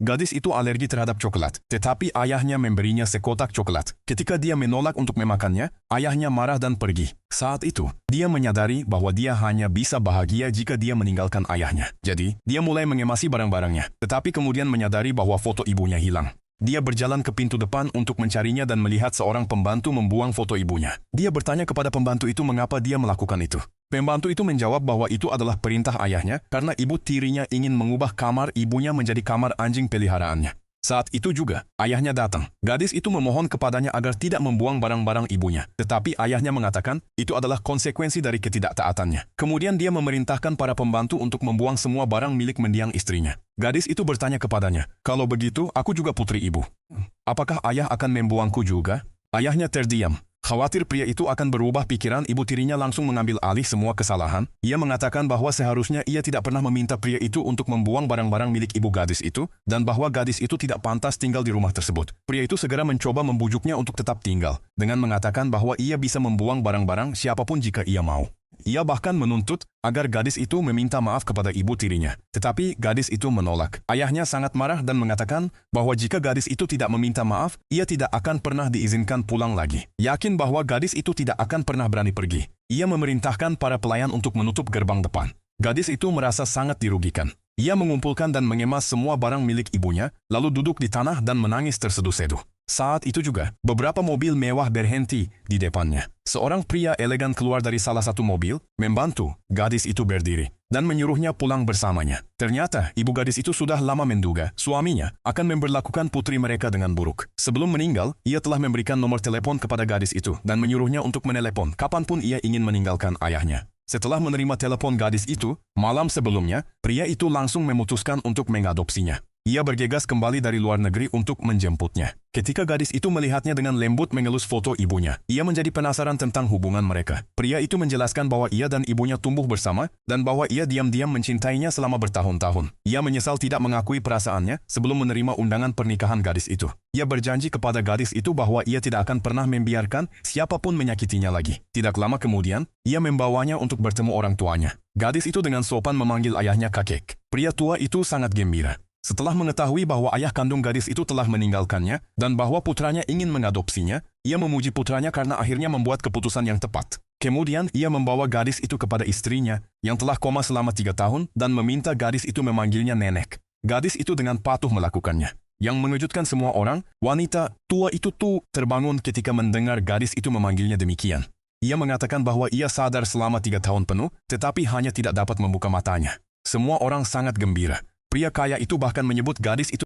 Gadis itu alergi terhadap coklat, tetapi ayahnya memberinya sekotak coklat. Ketika dia menolak untuk memakannya, ayahnya marah dan pergi. Saat itu, dia menyadari bahwa dia hanya bisa bahagia jika dia meninggalkan ayahnya. Jadi, dia mulai mengemasi barang-barangnya, tetapi kemudian menyadari bahwa foto ibunya hilang. Dia berjalan ke pintu depan untuk mencarinya dan melihat seorang pembantu membuang foto ibunya. Dia bertanya kepada pembantu itu mengapa dia melakukan itu. Pembantu itu menjawab bahwa itu adalah perintah ayahnya karena ibu tirinya ingin mengubah kamar ibunya menjadi kamar anjing peliharaannya. Saat itu juga, ayahnya datang. Gadis itu memohon kepadanya agar tidak membuang barang-barang ibunya. Tetapi ayahnya mengatakan, itu adalah konsekuensi dari ketidaktaatannya. Kemudian dia memerintahkan para pembantu untuk membuang semua barang milik mendiang istrinya. Gadis itu bertanya kepadanya, kalau begitu, aku juga putri ibu. Apakah ayah akan membuangku juga? Ayahnya terdiam. Khawatir pria itu akan berubah pikiran, ibu tirinya langsung mengambil alih semua kesalahan. Ia mengatakan bahwa seharusnya ia tidak pernah meminta pria itu untuk membuang barang-barang milik ibu gadis itu, dan bahwa gadis itu tidak pantas tinggal di rumah tersebut. Pria itu segera mencoba membujuknya untuk tetap tinggal, dengan mengatakan bahwa ia bisa membuang barang-barang siapapun jika ia mau. Ia bahkan menuntut agar gadis itu meminta maaf kepada ibu tirinya. Tetapi gadis itu menolak. Ayahnya sangat marah dan mengatakan bahwa jika gadis itu tidak meminta maaf, ia tidak akan pernah diizinkan pulang lagi. Yakin bahwa gadis itu tidak akan pernah berani pergi. Ia memerintahkan para pelayan untuk menutup gerbang depan. Gadis itu merasa sangat dirugikan. Ia mengumpulkan dan mengemas semua barang milik ibunya, lalu duduk di tanah dan menangis terseduh-seduh. Saat itu juga, beberapa mobil mewah berhenti di depannya. Seorang pria elegan keluar dari salah satu mobil, membantu gadis itu berdiri, dan menyuruhnya pulang bersamanya. Ternyata, ibu gadis itu sudah lama menduga suaminya akan memperlakukan putri mereka dengan buruk. Sebelum meninggal, ia telah memberikan nomor telepon kepada gadis itu, dan menyuruhnya untuk menelepon kapanpun ia ingin meninggalkan ayahnya. Setelah menerima telepon gadis itu, malam sebelumnya, pria itu langsung memutuskan untuk mengadopsinya. Ia bergegas kembali dari luar negeri untuk menjemputnya. Ketika gadis itu melihatnya dengan lembut mengelus foto ibunya, ia menjadi penasaran tentang hubungan mereka. Pria itu menjelaskan bahwa ia dan ibunya tumbuh bersama, dan bahwa ia diam-diam mencintainya selama bertahun-tahun. Ia menyesal tidak mengakui perasaannya sebelum menerima undangan pernikahan gadis itu. Ia berjanji kepada gadis itu bahwa ia tidak akan pernah membiarkan siapapun menyakitinya lagi. Tidak lama kemudian, ia membawanya untuk bertemu orang tuanya. Gadis itu dengan sopan memanggil ayahnya kakek. Pria tua itu sangat gembira. Setelah mengetahui bahwa ayah kandung gadis itu telah meninggalkannya dan bahwa putranya ingin mengadopsinya, ia memuji putranya karena akhirnya membuat keputusan yang tepat. Kemudian, ia membawa gadis itu kepada istrinya yang telah koma selama 3 tahun dan meminta gadis itu memanggilnya nenek. Gadis itu dengan patuh melakukannya. Yang mengejutkan semua orang, wanita tua itu terbangun ketika mendengar gadis itu memanggilnya demikian. Ia mengatakan bahwa ia sadar selama 3 tahun penuh, tetapi hanya tidak dapat membuka matanya. Semua orang sangat gembira. Pria kaya itu bahkan menyebut gadis itu